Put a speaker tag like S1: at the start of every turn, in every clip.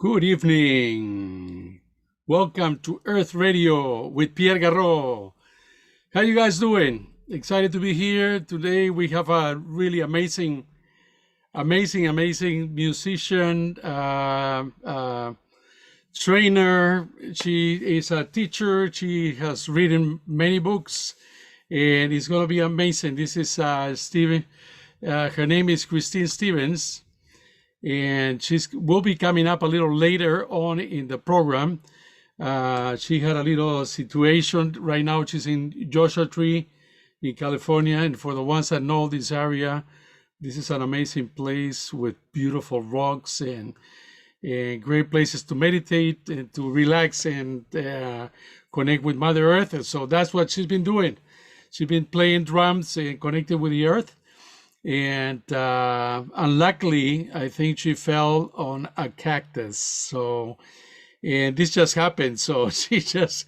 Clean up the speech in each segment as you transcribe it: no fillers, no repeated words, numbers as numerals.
S1: Good evening. Welcome to Earth Radio with Pierre Garreaud. How you guys doing? Excited to be here. Today we have a really amazing musician, trainer. She is a teacher. She has written many books and it's going to be amazing. This is Steven. Her name is Christine Stevens. And will be coming up a little later on in the program. She had a little situation. Right now she's in Joshua Tree in California. And for the ones that know this area, this is an amazing place with beautiful rocks and great places to meditate and to relax and connect with Mother Earth. And so that's what she's been doing. She's been playing drums and connected with the earth. And unluckily, I think she fell on a cactus. So, and this just happened. So she just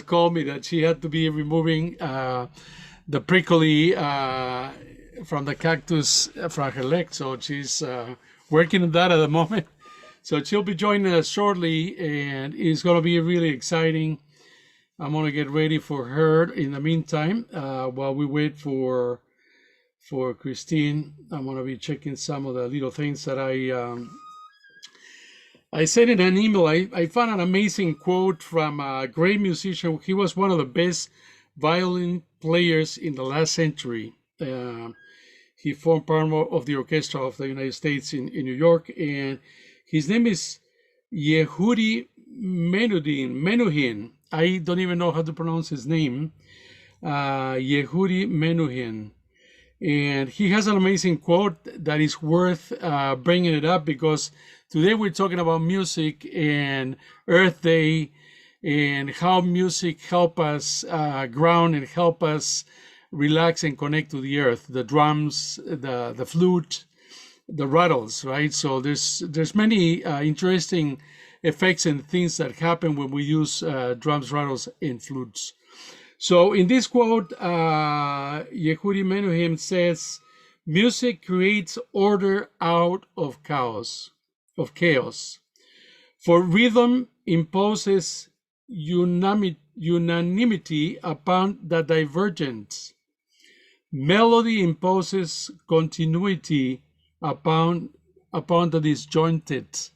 S1: called me that she had to be removing the prickly from the cactus from her leg. So she's working on that at the moment. So she'll be joining us shortly, and it's going to be really exciting. I'm going to get ready for her in the meantime while we wait for Christine. I'm going to be checking some of the little things that I sent in an email. I found an amazing quote from a great musician. He was one of the best violin players in the last century. He formed part of the orchestra of the United States in New York, and his name is Yehudi Menuhin. I don't even know how to pronounce his name. Yehudi Menuhin. And he has an amazing quote that is worth bringing it up, because today we're talking about music and Earth Day and how music help us ground and help us relax and connect to the earth. The drums, the flute, the rattles, right? So there's many interesting effects and things that happen when we use drums, rattles, and flutes. So in this quote, Yehudi Menuhin says, music creates order out of chaos. For rhythm imposes unanimity upon the divergent. Melody imposes continuity upon the disjointed.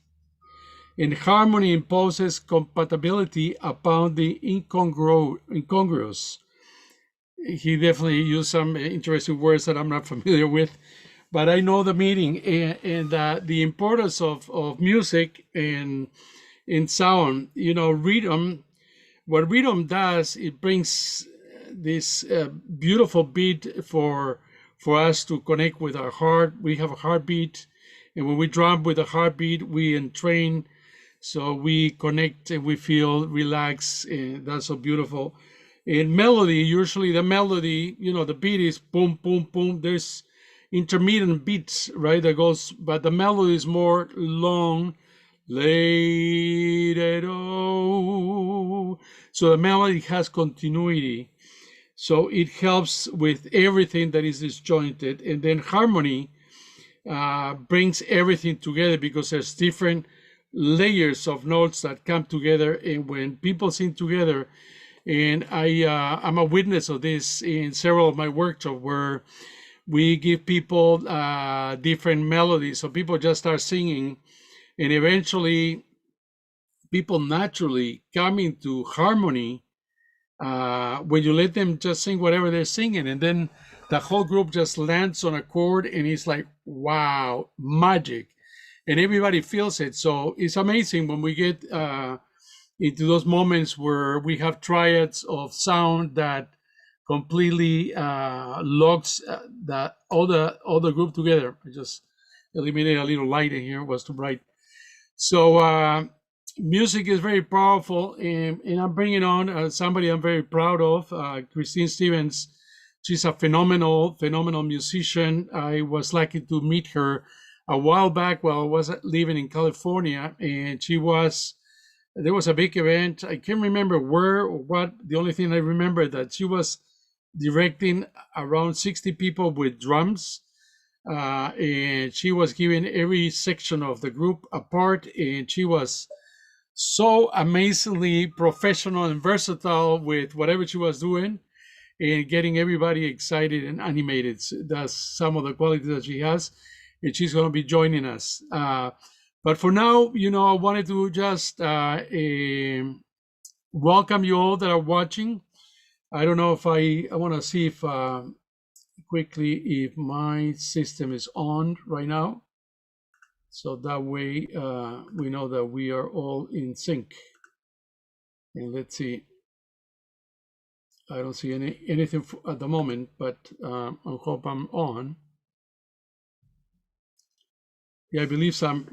S1: And harmony imposes compatibility upon the incongruous. He definitely used some interesting words that I'm not familiar with, but I know the meaning and the importance of music and in sound. You know, rhythm. What rhythm does, it brings this beautiful beat for us to connect with our heart. We have a heartbeat, and when we drum with a heartbeat, we entrain. So we connect and we feel relaxed, and that's so beautiful. In melody, usually the melody, the beat is boom, boom, boom. There's intermittent beats, right, that goes, but the melody is more long. So the melody has continuity. So it helps with everything that is disjointed. And then harmony brings everything together, because there's different layers of notes that come together, and when people sing together, and I'm a witness of this in several of my workshops where we give people different melodies, so people just start singing, and eventually people naturally come into harmony when you let them just sing whatever they're singing, and then the whole group just lands on a chord, and it's like, wow, magic. And everybody feels it. So it's amazing when we get into those moments where we have triads of sound that completely locks all the group together. I just eliminated a little light in here. It was too bright. So music is very powerful, and I'm bringing on somebody I'm very proud of, Christine Stevens. She's a phenomenal musician. I was lucky to meet her a while back while I was living in California, and there was a big event. I can't remember where or what. The only thing I remember that she was directing around 60 people with drums and she was giving every section of the group a part, and she was so amazingly professional and versatile with whatever she was doing and getting everybody excited and animated. So that's some of the qualities that she has, and she's going to be joining us. But for now, I wanted to just welcome you all that are watching. I don't know if I want to see if quickly if my system is on right now. So that way we know that we are all in sync. And let's see. I don't see anything at the moment, but I hope I'm on. Yeah, I believe so.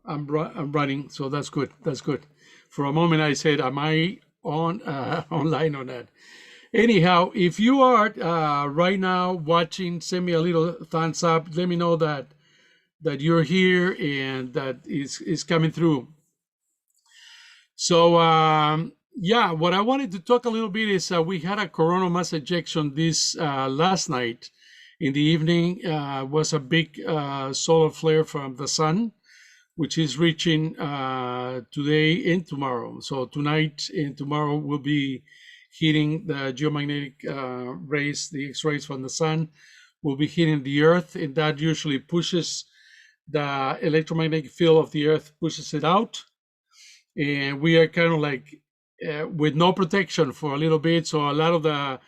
S1: I'm running, so that's good. That's good. For a moment, I said, "Am I on online or not?" Anyhow, if you are right now watching, send me a little thumbs up. Let me know that you're here and that is coming through. So yeah, what I wanted to talk a little bit is we had a coronal mass ejection this last night in the evening. Was a big solar flare from the sun, which is reaching today and tomorrow. So tonight and tomorrow will be hitting the geomagnetic rays, the X-rays from the sun will be hitting the earth, and that usually pushes the electromagnetic field of the earth, pushes it out. And we are kind of like with no protection for a little bit. So a lot of the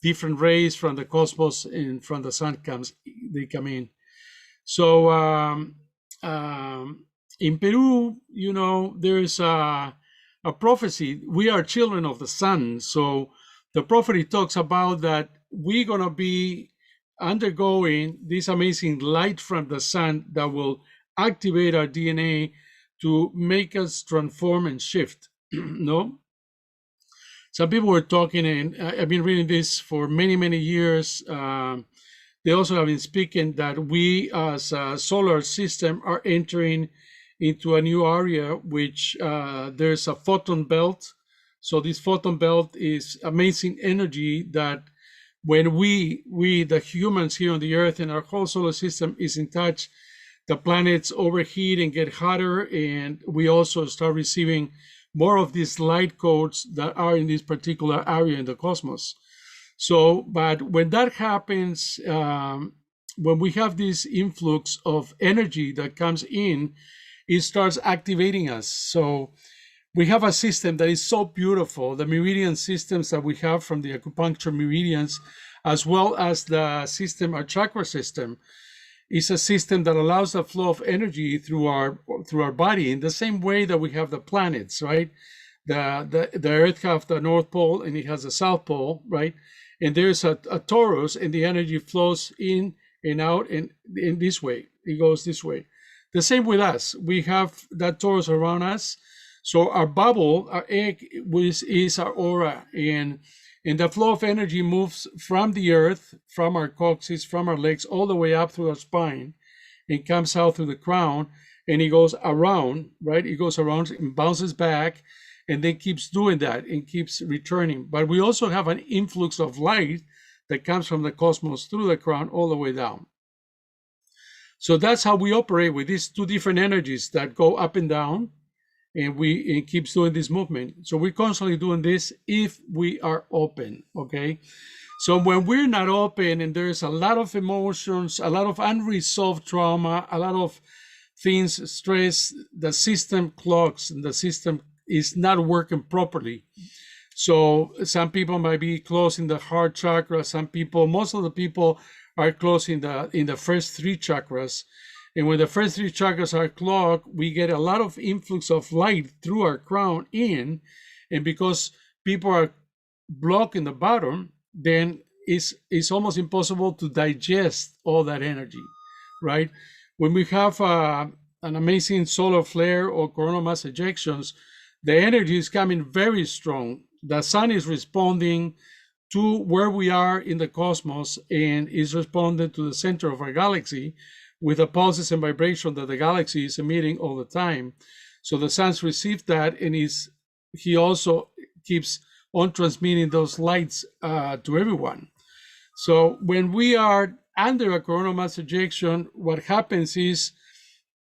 S1: different rays from the cosmos and from the sun they come in. So in Peru, there is a prophecy. We are children of the sun. So the prophecy talks about that we're going to be undergoing this amazing light from the sun that will activate our DNA to make us transform and shift. No? Some people were talking, and I've been reading this for many, many years. They also have been speaking that we as a solar system are entering into a new area, which there's a photon belt. So this photon belt is amazing energy that when we the humans here on the earth and our whole solar system is in touch, the planets overheat and get hotter, and we also start receiving more of these light codes that are in this particular area in the cosmos. So, but when that happens, when we have this influx of energy that comes in, it starts activating us. So we have a system that is so beautiful. The meridian systems that we have from the acupuncture meridians, as well as the system, our chakra system, is a system that allows the flow of energy through our body in the same way that we have the planets, right? The Earth has the North Pole and it has the South Pole, right? And there's a torus, and the energy flows in and out and in this way. It goes this way. The same with us. We have that torus around us. So our bubble, our egg, is our aura, and the flow of energy moves from the earth, from our coccyx, from our legs, all the way up through our spine, and comes out through the crown, and it goes around, right? It goes around and bounces back, and then keeps doing that and keeps returning. But we also have an influx of light that comes from the cosmos through the crown all the way down. So that's how we operate with these two different energies that go up and down, and it keeps doing this movement. So we're constantly doing this if we are open, okay? So when we're not open and there's a lot of emotions, a lot of unresolved trauma, a lot of things, stress, the system clogs and the system is not working properly. So some people might be close in the heart chakra. Most of the people are close in the first three chakras. And when the first three chakras are clogged, we get a lot of influx of light through our crown in. And because people are blocked in the bottom, then it's almost impossible to digest all that energy, right? When we have an amazing solar flare or coronal mass ejections, the energy is coming very strong. The sun is responding to where we are in the cosmos and is responding to the center of our galaxy with the pulses and vibration that the galaxy is emitting all the time. So the sun's received that, and he also keeps on transmitting those lights to everyone. So when we are under a coronal mass ejection, what happens is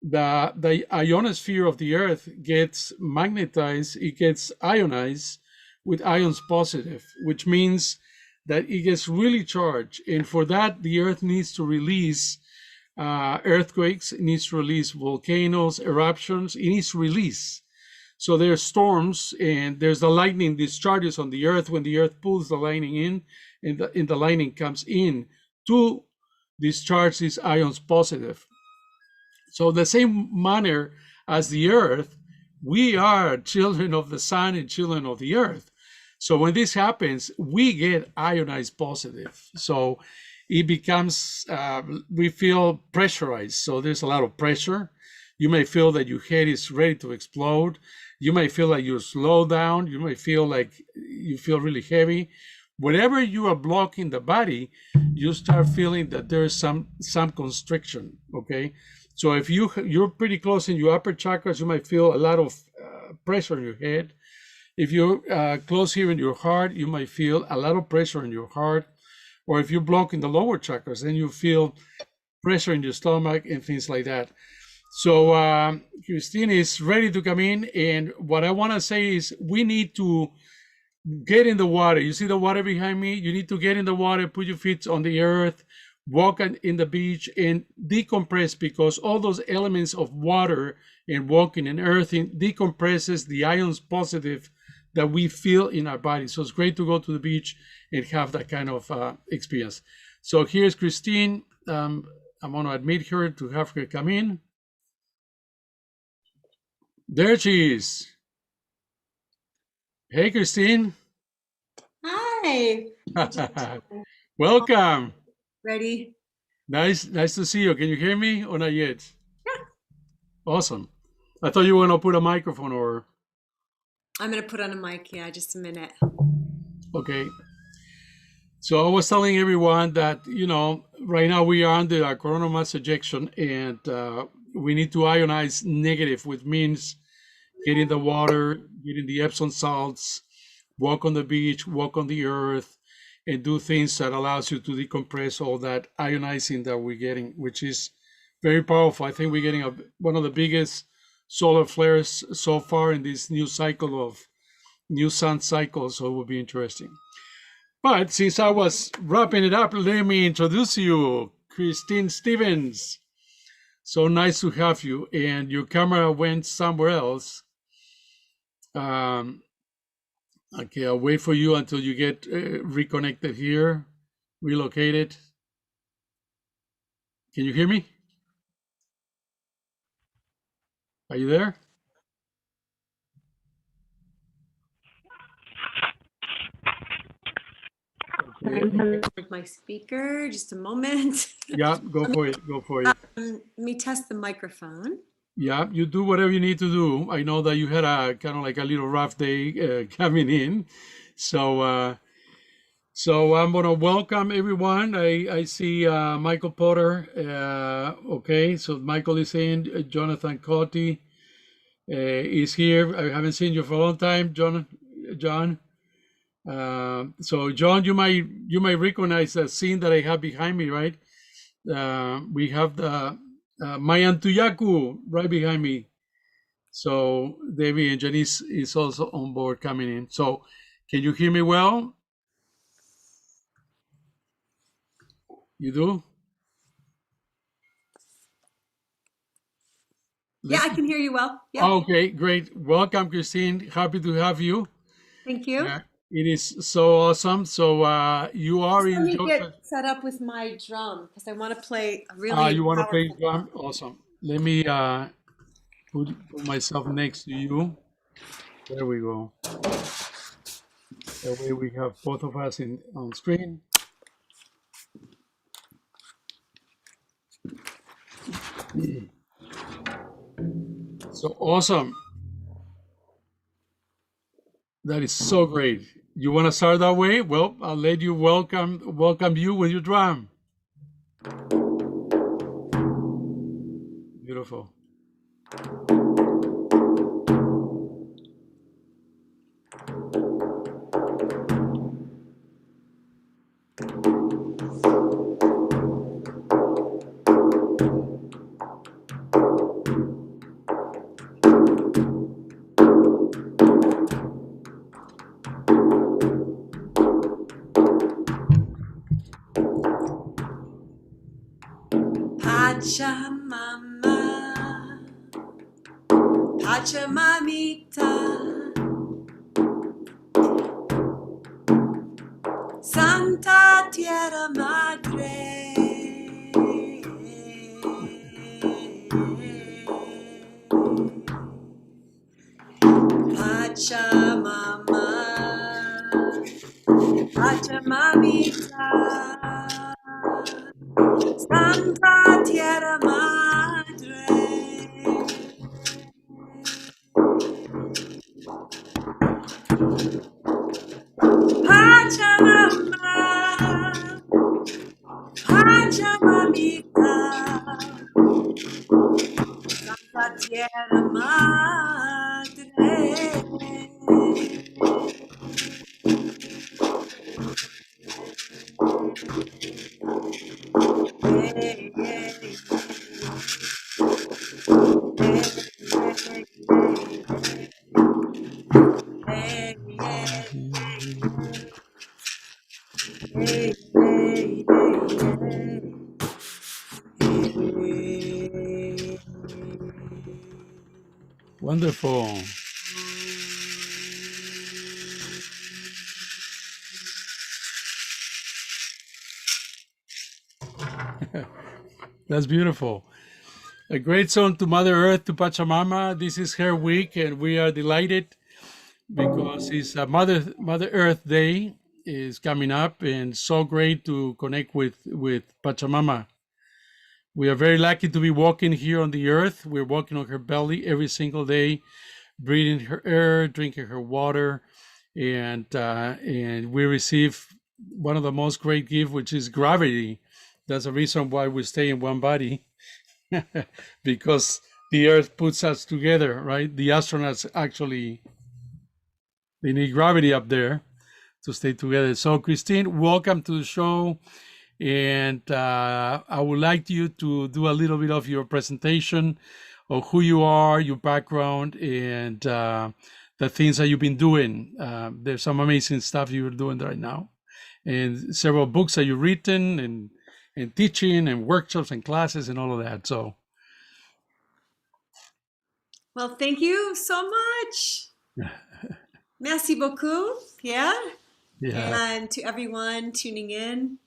S1: the ionosphere of the Earth gets magnetized, it gets ionized with ions positive, which means that it gets really charged. And for that, the Earth needs to release earthquakes, it needs to release volcanoes, eruptions, it needs to release. So there's storms and there's the lightning discharges on the Earth when the Earth pulls the lightning in, and the lightning comes in to discharge these ions positive. So the same manner as the Earth, we are children of the sun and children of the Earth. So when this happens, we get ionized positive. So it becomes, we feel pressurized. So there's a lot of pressure. You may feel that your head is ready to explode. You may feel like you slow down. You may feel like you feel really heavy. Whatever you are blocking the body, you start feeling that there is some constriction, okay? So if you're pretty close in your upper chakras, you might feel a lot of pressure in your head. If you're close here in your heart, you might feel a lot of pressure in your heart. Or if you're blocking the lower chakras, then you feel pressure in your stomach and things like that. So Christine is ready to come in. And what I want to say is we need to get in the water. You see the water behind me? You need to get in the water, put your feet on the earth, walk in the beach and decompress, because all those elements of water and walking and earthing decompresses the ions positive that we feel in our body. So it's great to go to the beach and have that kind of experience. So here's Christine. I'm going to admit her to have her come in. There she is. Hey, Christine.
S2: Hi.
S1: Welcome.
S2: Ready?
S1: Nice to see you. Can you hear me or not yet?
S2: Yeah.
S1: Awesome. I thought you were going to put a microphone or...
S2: I'm going to put on a mic. Yeah, just a minute.
S1: Okay. So I was telling everyone that, right now we are under a coronal mass ejection, and we need to ionize negative, which means get in the water, get in the Epsom salts, walk on the beach, walk on the earth, and do things that allows you to decompress all that ionizing that we're getting, which is very powerful. I think we're getting one of the biggest solar flares so far in this new cycle of new sun cycle, so it will be interesting. But since I was wrapping it up, let me introduce you, Christine Stevens. So nice to have you. And your camera went somewhere else. Okay, I'll wait for you until you get reconnected here, relocated. Can you hear me? Are you there?
S2: Okay. With my speaker, just a moment.
S1: Yeah, go for it.
S2: Let me test the microphone.
S1: Yeah, you do whatever you need to do. I know that you had a kind of like a little rough day coming in. So I'm going to welcome everyone. I see Michael Potter. Okay, so Michael is in. Jonathan Coty is here. I haven't seen you for a long time, John. So John, you might recognize the scene that I have behind me, right? We have the Mayantuyaku right behind me. So Debbie and Janice is also on board coming in. So can you hear me well? You do?
S2: Yeah, I can hear you well. Yeah.
S1: Okay, great. Welcome, Christine. Happy to have you.
S2: Thank you.
S1: It is so awesome. So you are in
S2: Georgia. Let me get set up with my drum because I want to play a really
S1: you want to play drum? Awesome. Let me put myself next to you. There we go. That way we have both of us on screen. So awesome. That is so great. You want to start that way? Well, I'll let you welcome you with your drum. Beautiful.
S2: Pachamama, Pachamamita, Santa Tierra Madre, Pachamama, Pachamamita, Santa Tierra Madre, Pachamama, Pachamamita, Santa Tierra Madre. Hey, hey, hey, hey, hey, hey.
S1: Wonderful. That's beautiful. A great song to Mother Earth, to Pachamama. This is her week, and we are delighted because it's Mother Earth Day is coming up, and so great to connect with Pachamama. We are very lucky to be walking here on the earth. We're walking on her belly every single day, breathing her air, drinking her water, and we receive one of the most great gifts, which is gravity. That's the reason why we stay in one body, because the earth puts us together, right? The astronauts actually, they need gravity up there to stay together. So Christine, welcome to the show. And I would like you to do a little bit of your presentation of who you are, your background, and the things that you've been doing. There's some amazing stuff you're doing right now, and several books that you've written, and teaching, and workshops, and classes, and all of that. So,
S2: Well, thank you so much. Merci beaucoup, Pierre.
S1: yeah.
S2: And to everyone tuning in.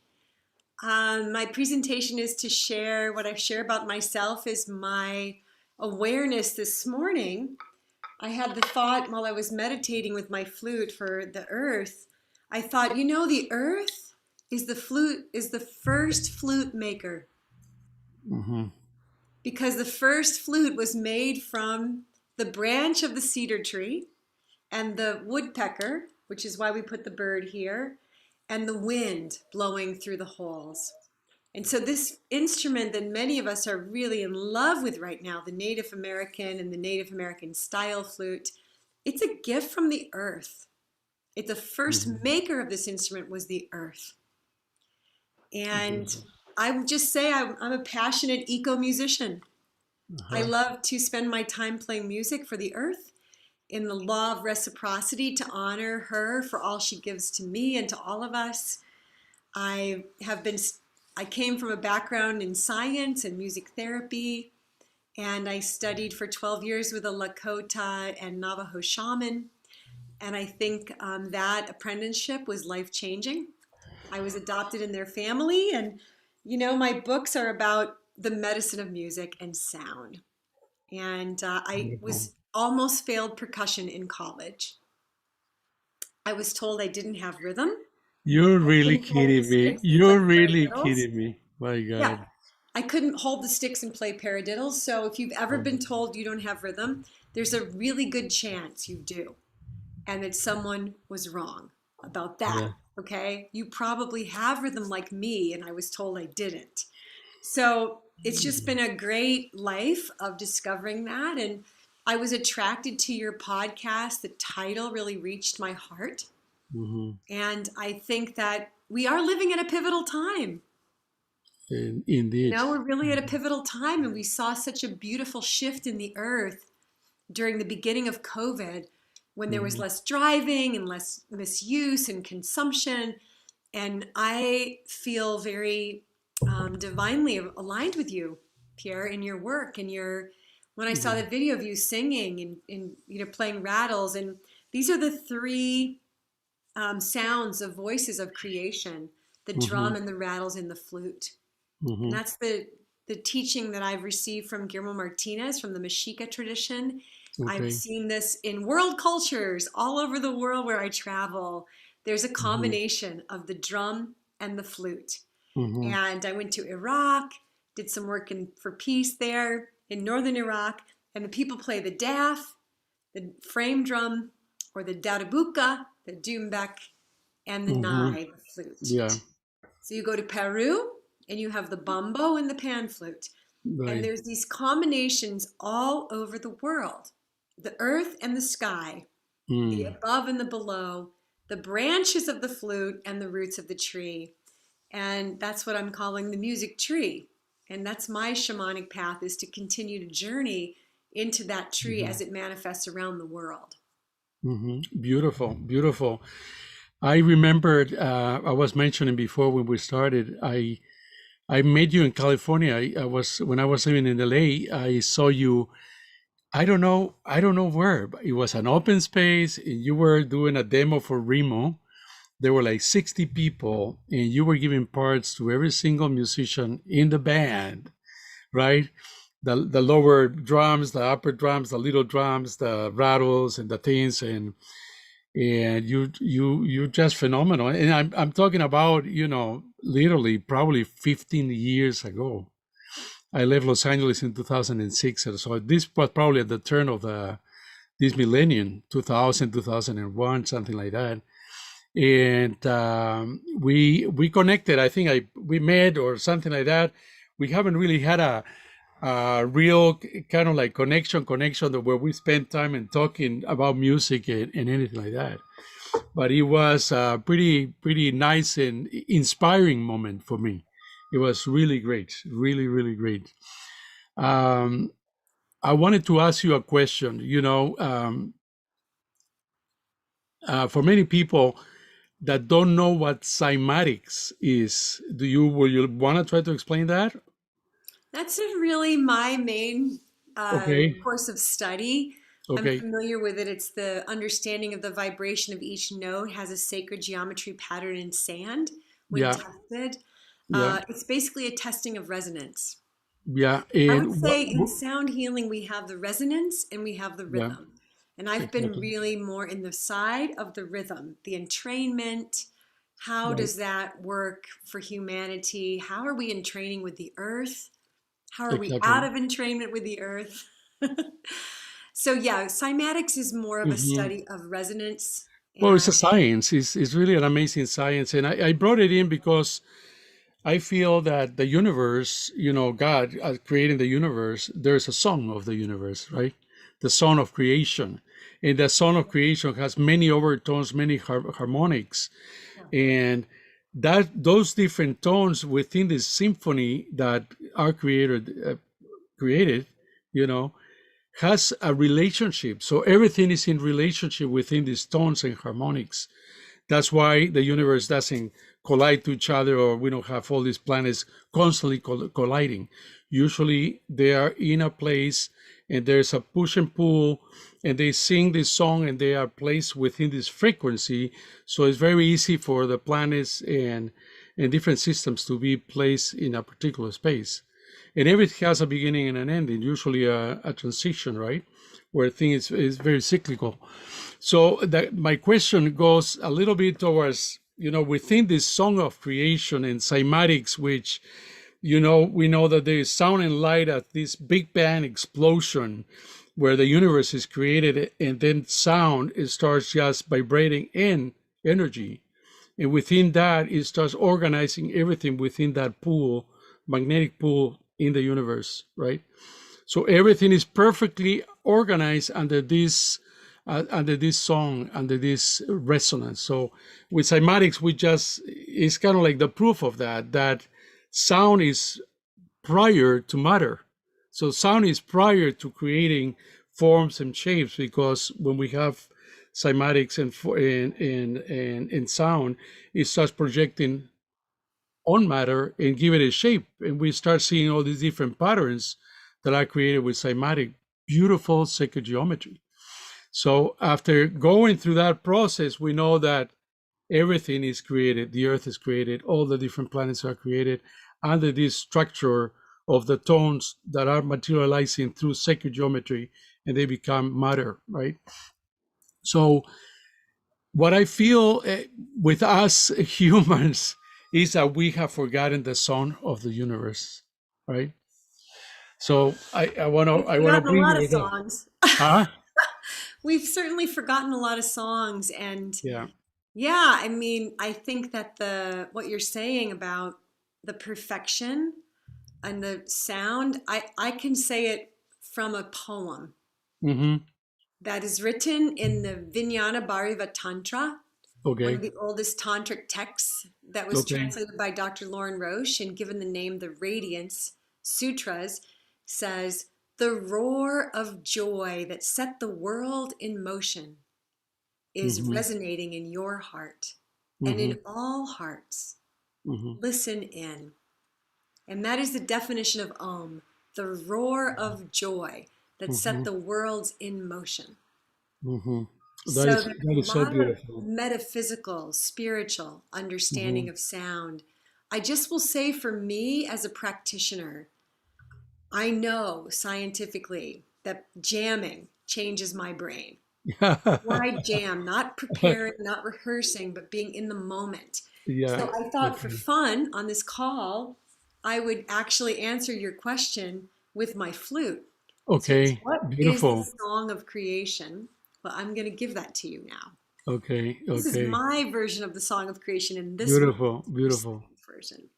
S2: My presentation is to share what I share about myself is my awareness this morning. I had the thought while I was meditating with my flute for the earth. I thought, you know, the earth is the first flute maker.
S1: Mm-hmm.
S2: Because the first flute was made from the branch of the cedar tree and the woodpecker, which is why we put the bird here, and the wind blowing through the holes. And so this instrument that many of us are really in love with right now, the Native American and the Native American style flute, it's a gift from the earth. The first maker of this instrument was the earth. And I would just say I'm a passionate eco-musician. I love to spend my time playing music for the earth in the law of reciprocity to honor her for all she gives to me and to all of us. I came from a background in science and music therapy, and I studied for 12 years with a Lakota and Navajo shaman. And I think that apprenticeship was life-changing. I was adopted in their family, and you know, my books are about the medicine of music and sound. And I was almost failed percussion in college. I was told I didn't have rhythm.
S1: You're really
S2: Couldn't hold the
S1: kidding me.
S2: sticks and play
S1: You're really
S2: paradiddles.
S1: kidding me. My God.
S2: Yeah, I couldn't hold the sticks and play paradiddles. So if you've ever been told you don't have rhythm, there's a really good chance you do, and that someone was wrong about that.
S1: Yeah.
S2: Okay, you probably have rhythm like me, and I was told I didn't. So it's just been a great life of discovering that. And I was attracted to your podcast. The title really reached my heart. And I think that we are living at a pivotal time.
S1: Indeed.
S2: You know, we're really at a pivotal time, and we saw such a beautiful shift in the earth during the beginning of COVID, when there was less driving and less misuse and consumption. And I feel very divinely aligned with you. Pierre, in your work and when I saw the video of you singing and playing rattles, and these are the three sounds of voices of creation: the drum and the rattles and the flute. And that's the teaching that I've received from Guillermo Martinez from the Mexica tradition. I've seen this in world cultures all over the world where I travel. There's a combination of the drum and the flute. And I went to Iraq, did some work for peace there in northern Iraq, and the people play the daf, the frame drum, or the darabuka, the doumbek, and the nai, the flute.
S1: Yeah.
S2: So you go to Peru, and you have the bombo and the pan flute. Right. And there's these combinations all over the world. The earth and the sky, the above and the below, the branches of the flute and the roots of the tree. And that's what I'm calling the music tree. And that's my shamanic path, is to continue to journey into that tree as it manifests around the world.
S1: Beautiful, beautiful. I remembered, I was mentioning before when we started, I met you in California. When I was living in LA, I saw you. I don't know where, but it was an open space, and you were doing a demo for Remo. There were like 60 people, and you were giving parts to every single musician in the band, right? The lower drums, the upper drums, the little drums, the rattles, and the things, and you just phenomenal. And I'm talking about, literally probably 15 years ago. I left Los Angeles in 2006, so this was probably at the turn of this millennium, 2000, 2001, something like that. And we connected. I think we met or something like that. We haven't really had a real kind of like connection where we spent time and talking about music and anything like that. But it was a pretty nice and inspiring moment for me. It was really great, really, really great. I wanted to ask you a question. For many people that don't know what cymatics is, will you want to try to explain that?
S2: That's really my main course of study. I'm familiar with it. It's the understanding of the vibration of each note has a sacred geometry pattern in sand when tested. It's basically a testing of resonance.
S1: Yeah.
S2: I would say in sound healing, we have the resonance and we have the rhythm. And I've been really more in the side of the rhythm, the entrainment. How does that work for humanity? How are we entraining with the earth? How are we out of entrainment with the earth? So cymatics is more of a study of resonance.
S1: Well, it's a science. It's really an amazing science. And I brought it in because I feel that the universe, God creating the universe, there's a song of the universe, right? The song of creation. And the song of creation has many overtones, many harmonics. And those different tones within this symphony that our creator created, has a relationship. So everything is in relationship within these tones and harmonics. That's why the universe doesn't collide to each other, or we don't have all these planets constantly colliding. Usually they are in a place and there's a push and pull, and they sing this song and they are placed within this frequency. So it's very easy for the planets and different systems to be placed in a particular space. And everything has a beginning and an ending, usually a transition, right? Where things is very cyclical. So my question goes a little bit towards, within this song of creation and cymatics, which, we know that there is sound and light at this Big Bang explosion where the universe is created, and then sound, it starts just vibrating in energy. And within that, it starts organizing everything within that pool, magnetic pool in the universe, right? So everything is perfectly organized under this song, under this resonance. So with cymatics, it's kind of like the proof of that sound is prior to matter. So sound is prior to creating forms and shapes, because when we have cymatics and sound, it starts projecting on matter and give it a shape. And we start seeing all these different patterns that are created with cymatic, beautiful sacred geometry. So after going through that process, we know that everything is created. The earth is created. All the different planets are created under this structure of the tones that are materializing through sacred geometry, and they become matter, right? So what I feel with us humans is that we have forgotten the song of the universe, right? So I want to
S2: Forgotten a
S1: bring
S2: lot
S1: you
S2: of
S1: with that.
S2: songs.
S1: Huh?
S2: We've certainly forgotten a lot of songs, and
S1: Yeah.
S2: yeah, I mean, I think that what you're saying about the perfection and the sound, I can say it from a poem
S1: Mm-hmm.
S2: that is written in the Vijnana Bhariva Tantra, one of
S1: Okay.
S2: the oldest tantric texts that was
S1: Okay.
S2: translated by Dr. Lauren Roche and given the name the Radiance Sutras, says, "The roar of joy that set the world in motion is
S1: Mm-hmm.
S2: resonating in your heart and
S1: Mm-hmm.
S2: in all hearts.
S1: Mm-hmm.
S2: Listen in." And that is the definition of Om, the roar of joy that set
S1: Mm-hmm.
S2: the worlds in motion.
S1: Mm-hmm.
S2: So there's
S1: That
S2: a
S1: is so
S2: lot of
S1: beautiful.
S2: metaphysical, spiritual
S1: Mm-hmm.
S2: understanding of sound. I just will say, for me as a practitioner, I know scientifically that jamming changes my brain. Why jam? Not preparing, not rehearsing, but being in the moment.
S1: Yeah.
S2: So I thought for
S1: Okay.
S2: fun on this call, I would actually answer your question with my flute. So it's,
S1: Okay.
S2: what is the
S1: Beautiful.
S2: song of creation? Well, I'm going to give that to you now.
S1: Okay.
S2: This is
S1: Okay.
S2: my version of the song of creation, and this one
S1: Beautiful.
S2: is your
S1: Beautiful.
S2: second version.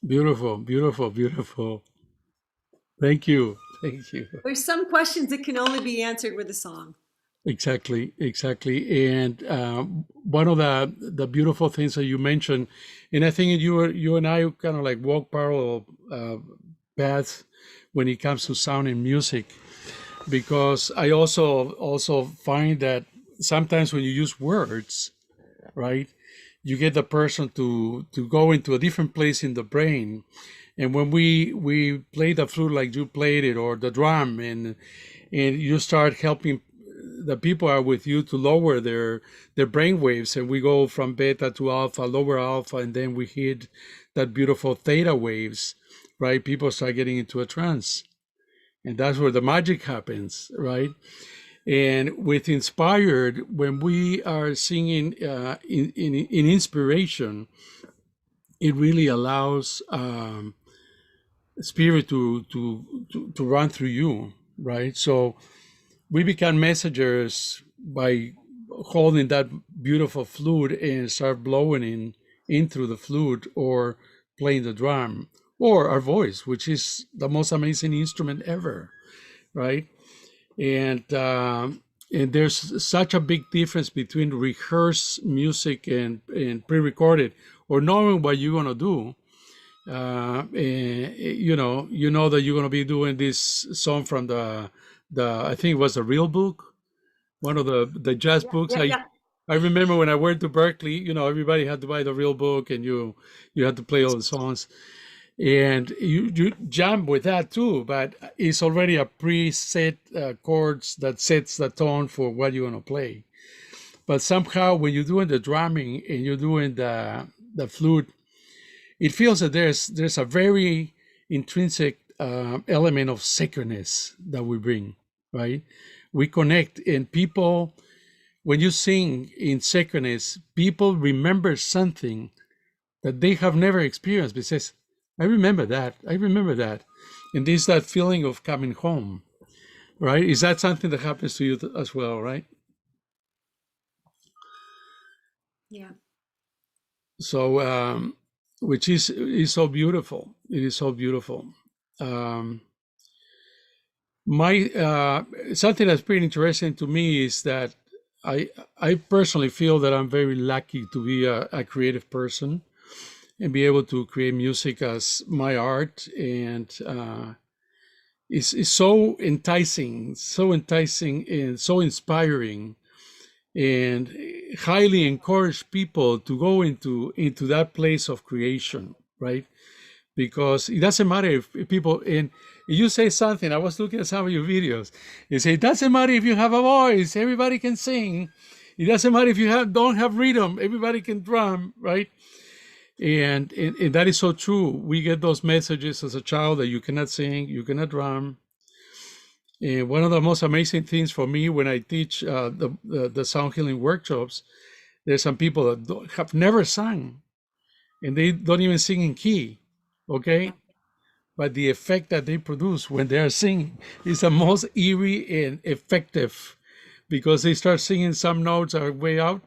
S1: Beautiful. Beautiful. Beautiful. Thank you. Thank you.
S2: There's some questions that can only be answered with a song.
S1: Exactly, exactly. And one of the beautiful things that you mentioned, and I think you and I kind of like walk parallel paths when it comes to sound and music, because I also find that sometimes when you use words, right, you get the person to go into a different place in the brain. And when we play the flute like you played it, or the drum, and you start helping the people are with you to lower their brain waves, and we go from beta to alpha, lower alpha, and then we hit that beautiful theta waves, right? People start getting into a trance, and that's where the magic happens, right? And with inspired, when we are singing in inspiration, it really allows spirit to run through you, right? So we become messengers by holding that beautiful flute and start in through the flute, or playing the drum, or our voice, which is the most amazing instrument ever, right? And there's such a big difference between rehearsed music and pre-recorded, or knowing what you're gonna do. You know that you're gonna be doing this song from the I think it was a real book, one of the jazz books.
S2: Yeah, yeah.
S1: I remember when I went to Berkeley, everybody had to buy the real book, and you had to play all the songs. and you jam with that too, but it's already a preset chords that sets the tone for what you're going to play. But somehow when you're doing the drumming and you're doing the flute, it feels that there's a very intrinsic element of sacredness that we bring, right? We connect, and people, when you sing in sacredness, people remember something that they have never experienced. But says, I remember that. I remember that. And there's that feeling of coming home, right? Is that something that happens to you as well, right?
S2: Yeah.
S1: So, which is so beautiful. It is so beautiful. Um, my something that's pretty interesting to me is that I personally feel that I'm very lucky to be a creative person and be able to create music as my art, and it's so enticing and so inspiring, and highly encourage people to go into that place of creation, right? Because it doesn't matter if people, and you say something, I was looking at some of your videos, you say it doesn't matter if you have a voice, everybody can sing. It doesn't matter if you don't have rhythm, everybody can drum, right? And that is so true. We get those messages as a child that you cannot sing, you cannot drum. And one of the most amazing things for me when I teach the sound healing workshops, there's some people that have never sung, and they don't even sing in key, okay? But the effect that they produce when they are singing is the most eerie and effective, because they start singing some notes are way out,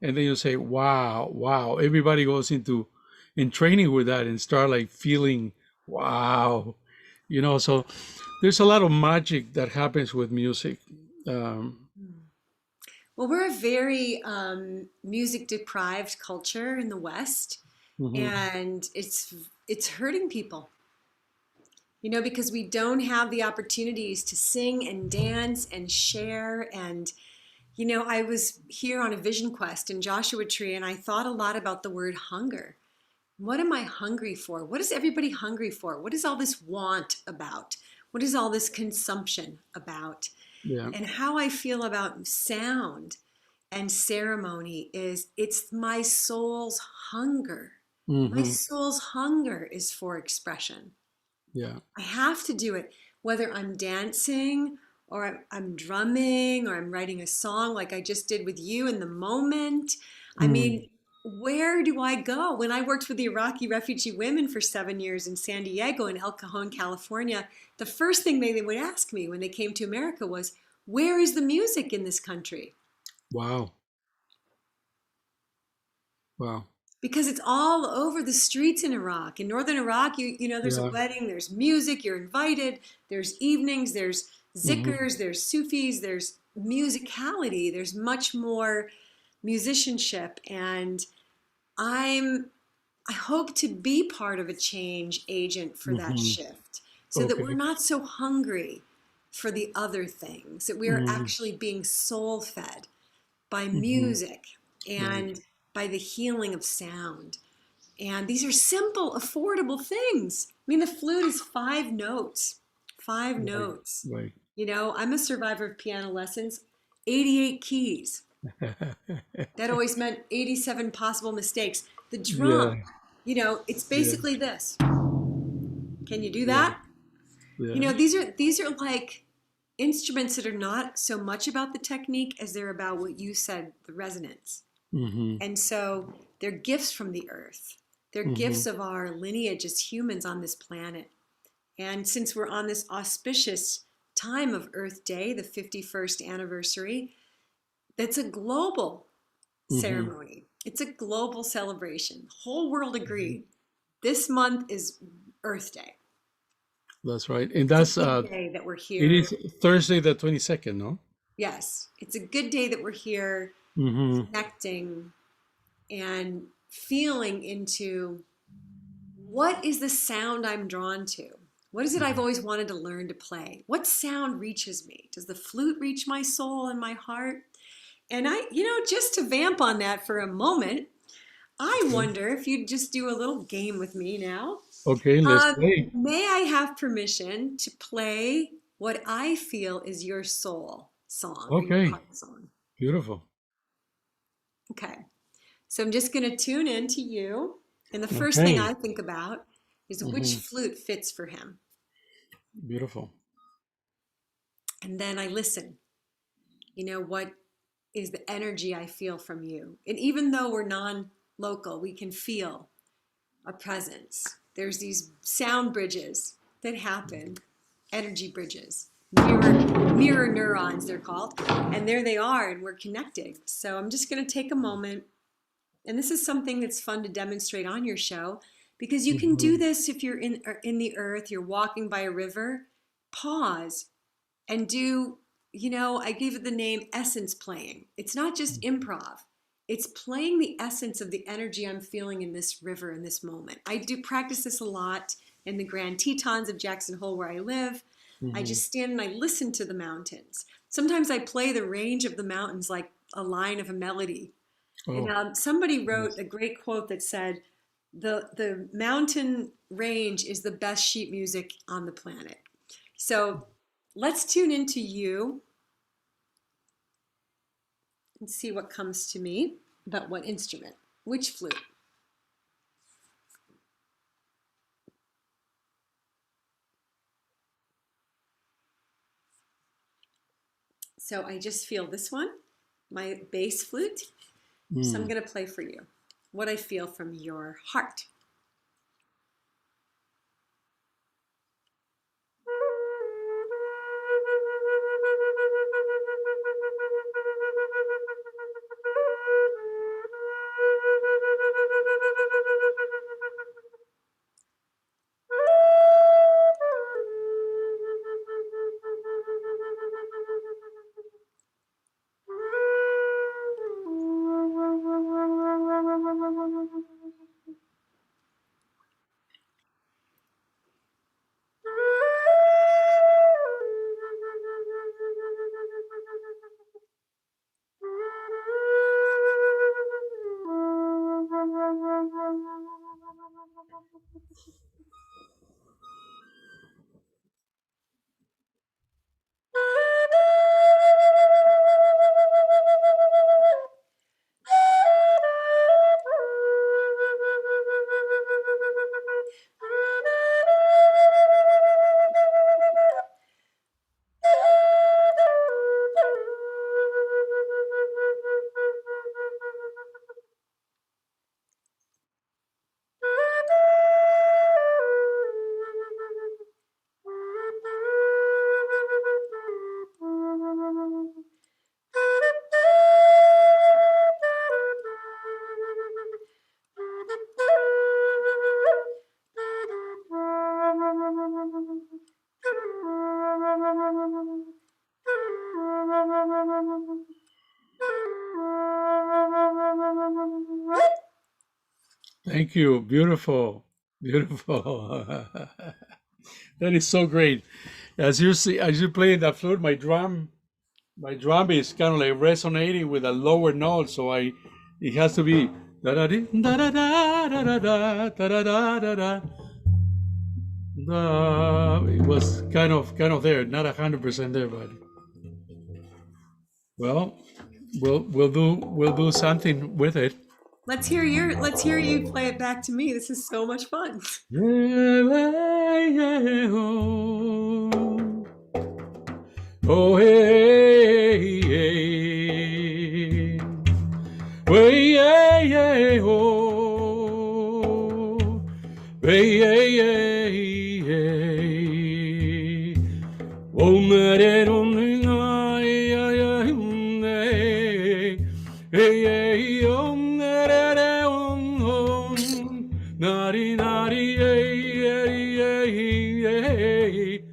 S1: and then you say, wow, wow. Everybody goes in training with that and start like feeling, wow, so there's a lot of magic that happens with music.
S2: Well, we're a very music deprived culture in the West,
S1: Mhm.
S2: and it's hurting people. Because we don't have the opportunities to sing and dance and share. And, I was here on a vision quest in Joshua Tree, and I thought a lot about the word hunger. What am I hungry for? What is everybody hungry for? What is all this want about? What is all this consumption about?
S1: Yeah.
S2: And how I feel about sound and ceremony is it's my soul's hunger. My
S1: Hmm.
S2: soul's hunger is for expression.
S1: Yeah.
S2: I have to do it, whether I'm dancing or I'm drumming or I'm writing a song like I just did with you in the moment. I
S1: Mm.
S2: mean, where do I go? When I worked with the Iraqi refugee women for 7 years in San Diego and El Cajon, California, the first thing they would ask me when they came to America was, where is the music in this country?
S1: Wow. Wow.
S2: Because it's all over the streets in Iraq. In northern Iraq, there's a
S1: Yeah.
S2: wedding, there's music, you're invited, there's evenings, there's
S1: Hmm.
S2: zikrs, there's Sufis, there's musicality, there's much more musicianship. And I'm I hope to be part of a change agent for that
S1: Hmm.
S2: shift so that we're
S1: Okay.
S2: not so hungry for the other things, that we are
S1: Hmm.
S2: actually being soul fed by
S1: Hmm.
S2: music
S1: Right.
S2: and by the healing of sound. And these are simple, affordable things. I mean, the flute is 5 notes, five
S1: Right.
S2: notes.
S1: Right.
S2: I'm a survivor of piano lessons, 88 keys. That always meant 87 possible mistakes. The
S1: Yeah.
S2: drum, it's
S1: Yeah.
S2: basically this. Can you do
S1: Yeah.
S2: that?
S1: Yeah.
S2: These are like instruments that are not so much about the technique as they're about what you said, the resonance.
S1: Hmm.
S2: And so they're gifts from the earth. They're
S1: Hmm.
S2: gifts of our lineage as humans on this planet. And since we're on this auspicious time of Earth Day, the 51st anniversary, that's a global
S1: Hmm.
S2: ceremony. It's a global celebration. The whole world agreed. This month is Earth Day.
S1: That's right. And
S2: It's a
S1: that's
S2: good day that we're
S1: it
S2: here.
S1: is Thursday the 22nd, no?
S2: Yes, it's a good day that we're here
S1: Hmm.
S2: connecting and feeling into what is the sound I'm drawn to? What is it I've always wanted to learn to play? What sound reaches me? Does the flute reach my soul and my heart? And just to vamp on that for a moment, I wonder if you'd just do a little game with me now.
S1: Okay, let's play.
S2: May I have permission to play what I feel is your soul song or your
S1: Okay,
S2: heart song?
S1: beautiful.
S2: Okay. So I'm just going to tune in to you. And the first thing
S1: Okay.
S2: I think about is which
S1: Hmm.
S2: flute fits for him.
S1: Beautiful.
S2: And then I listen. What is the energy I feel from you? And even though we're non-local, we can feel a presence. There's these sound bridges that happen, energy bridges, mirror neurons, they're called. And there they are, and we're connected. So I'm just going to take a moment. And this is something that's fun to demonstrate on your show, because you can do
S1: Hmm.
S2: this if you're in the earth, you're walking by a river, pause and do, I gave it the name essence playing. It's not just improv. It's playing the essence of the energy I'm feeling in this river in this moment. I do practice this a lot in the Grand Tetons of Jackson Hole where I live. I
S1: Hmm.
S2: just stand and I listen to the mountains. Sometimes I play the range of the mountains like a line of a melody. And
S1: Oh,
S2: somebody wrote
S1: yes.
S2: a great quote that said, the mountain range is the best sheet music on the planet. So let's tune into you and see what comes to me about what instrument, which flute. So I just feel this one, my bass flute. So I'm
S1: Mm.
S2: going to play for you what I feel from your heart.
S1: Thank you. Beautiful. Beautiful. That is so great. As you see, as you play the flute, my drum is kind of like resonating with a lower note, so it has to be da da da da da da da da da da da. It was kind of there, not 100% there, but well, we'll do something with it.
S2: Let's hear you play it back to me. This is so much fun.
S1: Oh, hey, hey, way, hey, hey, oh, hey, hey, hey, hey, oh, mere, oh, ay, ay, ay, hey, hey, oh, mere, oh, nari, nari, hey, hey, hey, hey,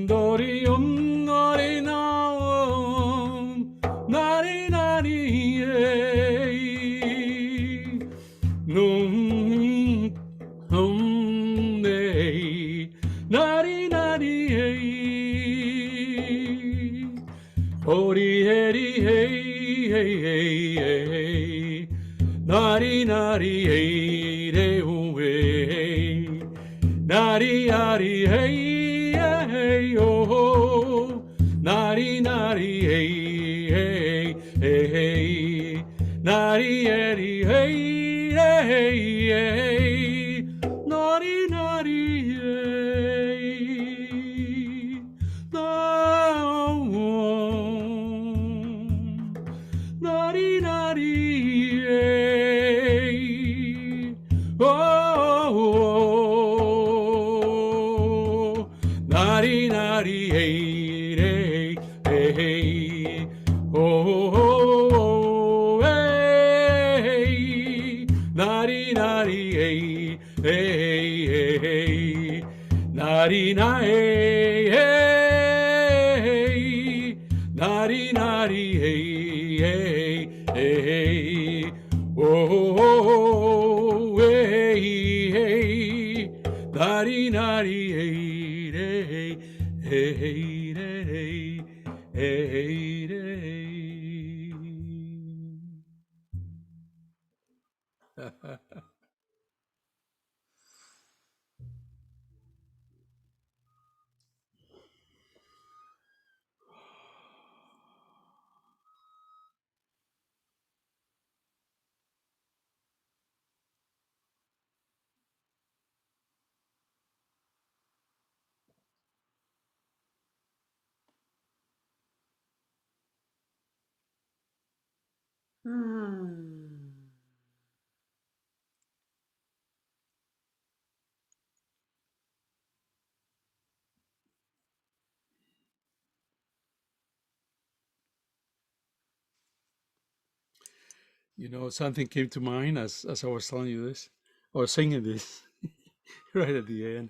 S1: dori, nari, na, nari, nari, hey, no, hey, nari, nari, hey, ori, hey, hey, hey, hey, hey, nari, nari, hey, hey, nari nari hey hey oh, nari nari hey hey hey hey, nari nari hey hey hey, nari nari hey, nari nari hey, oh, nari nari hey hey hey, oh, hey, nari nari hey hey hey, nari nari hey, nari nari hey hey hey, oh, hey hey, nari nari hey hey hey hey hey hey.
S2: Hmm.
S1: You know, something came to mind as I was telling you this, or singing this right at the end.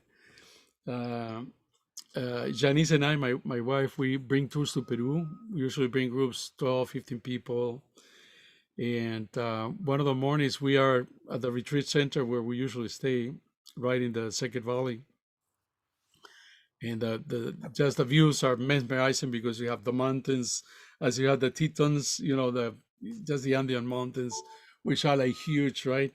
S1: Um Janice and I, my wife, we bring tours to Peru. We usually bring groups, 12, 15 people. And one of the mornings, we are at the retreat center where we usually stay, right in the Second Valley. And the just the views are mesmerizing because you have the mountains, as you have the Tetons, you know, just the Andean mountains, which are like huge, right?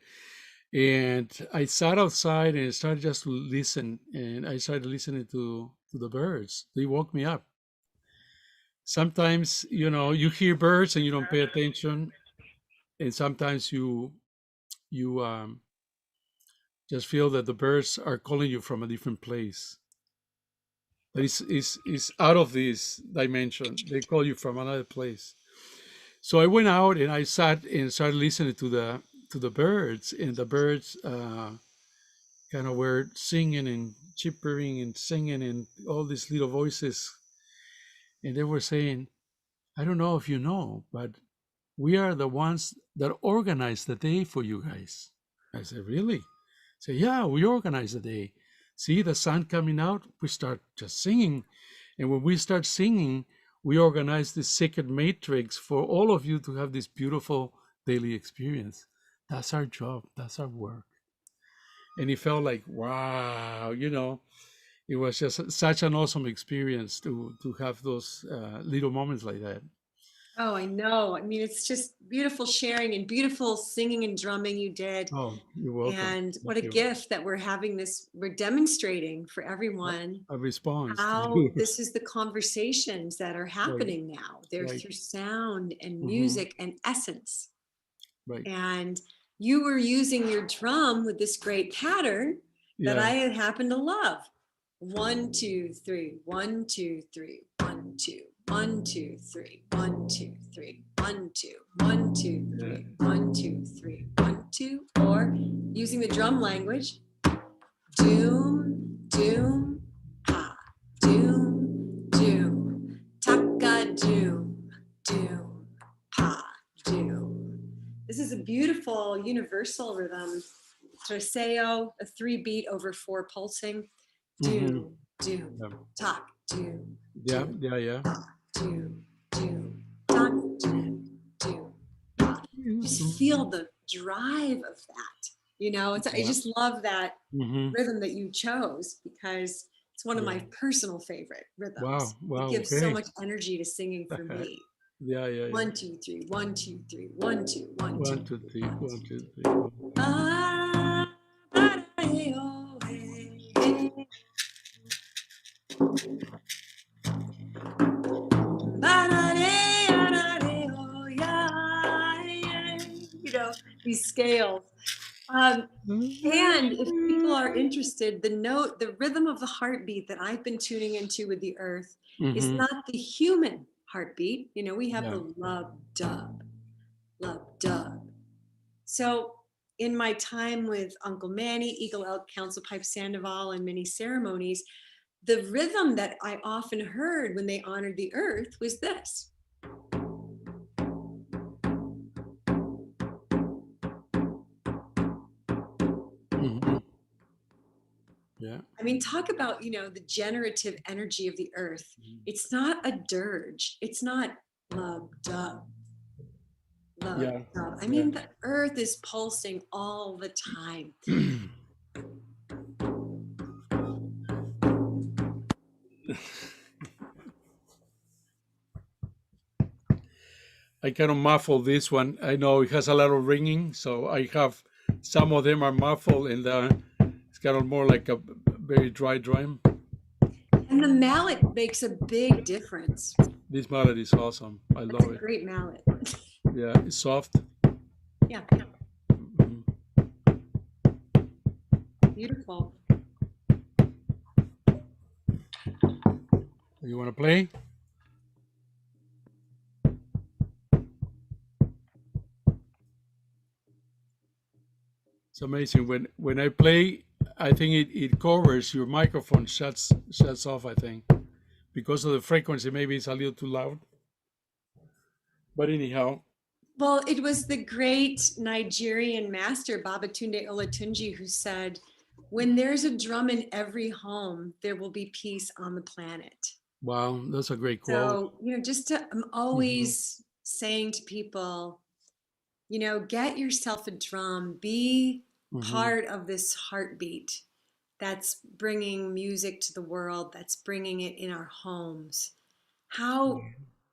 S1: And I sat outside and started just to listen, and I started listening to the birds. They woke me up. Sometimes, you know, you hear birds and you don't pay attention, and sometimes you just feel that the birds are calling you from a different place. That is out of this dimension. They call you from another place. So I went out and I sat and started listening to the birds, and the birds kind of were singing and chippering and singing and all these little voices, and they were saying, "I don't know if you know, but we are the ones that organize the day for you guys." I said, "Really?" Say, "Yeah, we organize the day. See the sun coming out, we start just singing. And when we start singing, we organize this sacred matrix for all of you to have this beautiful daily experience. That's our job, that's our work." And it felt like, wow, you know, it was just such an awesome experience to have those little moments like that.
S2: Oh, I know. I mean, it's just beautiful sharing and beautiful singing and drumming you did.
S1: Oh, you're welcome.
S2: And what
S1: Thank
S2: a
S1: you.
S2: gift that we're having this, we're demonstrating for everyone
S1: A response to
S2: how
S1: yours.
S2: this is the conversations that are
S1: Right,
S2: happening now. They're
S1: right.
S2: through sound and
S1: Hmm.
S2: music and essence.
S1: Right.
S2: And you were using your drum with this great pattern that
S1: Yeah.
S2: I happen to love. 1, 2, 3, 1, 2, 3, 1, 2, 1, 2, 3, 1, 2, 3, 1, 2, 1, 2,
S1: Yeah.
S2: 3, 1, 2, 3, 1, 2, or using the drum language, doom, doom, ha, doom, doom, taka, doom, doom, ha, doom. This is a beautiful universal rhythm. Treseo, a 3-beat over 4 pulsing.
S1: Hmm.
S2: Do, do,
S1: Yeah.
S2: talk, do,
S1: Yeah.
S2: do,
S1: Yeah. Yeah.
S2: do, do, talk, do, do. Just feel the drive of that. You know, I
S1: Yeah.
S2: just love that
S1: Hmm.
S2: rhythm that you chose because it's one of
S1: Yeah.
S2: my personal favorite
S1: Wow.
S2: rhythms. It
S1: Wow.
S2: gives so
S1: Okay.
S2: much energy to singing for me.
S1: Yeah. Yeah. Yeah.
S2: 1, 2, 3, 1, 2, 3, 1, 2, 1, 2,
S1: One, two,
S2: 3,
S1: three.
S2: 1,
S1: One,
S2: 2,
S1: two,
S2: 3.
S1: three. One, two.
S2: Ah, hey, oh, hey, hey. You know, these scales. And if people are interested, the rhythm of the heartbeat that I've been tuning into with the earth is
S1: Mm-hmm.
S2: not the human heartbeat. You know, we have
S1: Yeah.
S2: the love dub, love dub. So in my time with Uncle Manny, Eagle Elk, Council Pipe Sandoval, and many ceremonies, the rhythm that I often heard when they honored the earth was this.
S1: Mm-hmm. Yeah.
S2: I mean, talk about, you know, the generative energy of the earth. It's not a dirge. It's not love, dub, love,
S1: Yeah.
S2: dub. I
S1: Yeah.
S2: mean, the earth is pulsing all the time.
S1: I kind of muffle this one. I know it has a lot of ringing, so I have some of them are muffled, and it's kind of more like a very dry drum.
S2: And the mallet makes a big difference.
S1: This melody is awesome. I
S2: That's a
S1: love it.
S2: great mallet.
S1: Yeah, it's soft.
S2: Yeah,
S1: Mhm.
S2: beautiful.
S1: You want to play? It's amazing when I play. I think it covers your microphone, shuts off. I think because of the frequency, maybe it's a little too loud. But anyhow,
S2: Well, it was the great Nigerian master, Babatunde Olatunji, who said, when there's a drum in every home, there will be peace on the planet.
S1: wow, that's a great quote.
S2: So, you know, I'm
S1: Hmm.
S2: always saying to people, you know, get yourself a drum, be
S1: Hmm.
S2: part of this heartbeat that's bringing music to the world, that's bringing it in our homes. How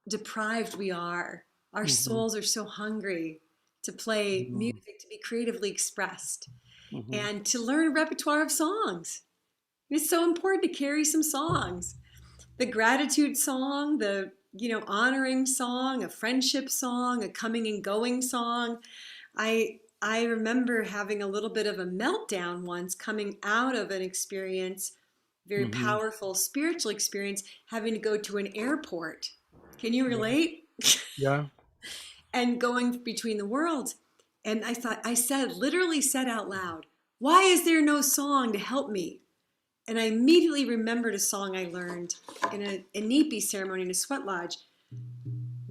S2: deprived we are. Our
S1: Hmm.
S2: souls are so hungry to play
S1: Hmm.
S2: music, to be creatively expressed,
S1: Hmm.
S2: and to learn a repertoire of songs. It's so important to carry some songs. The gratitude song, the, you know, honoring song, a friendship song, a coming and going song. I remember having a little bit of a meltdown once coming out of an experience, very
S1: Hmm.
S2: powerful spiritual experience, having to go to an airport. Can you
S1: Yeah.
S2: relate?
S1: Yeah.
S2: And going between the worlds. And I thought, literally said out loud, why is there no song to help me? And I immediately remembered a song I learned in a Inipi ceremony in a sweat lodge.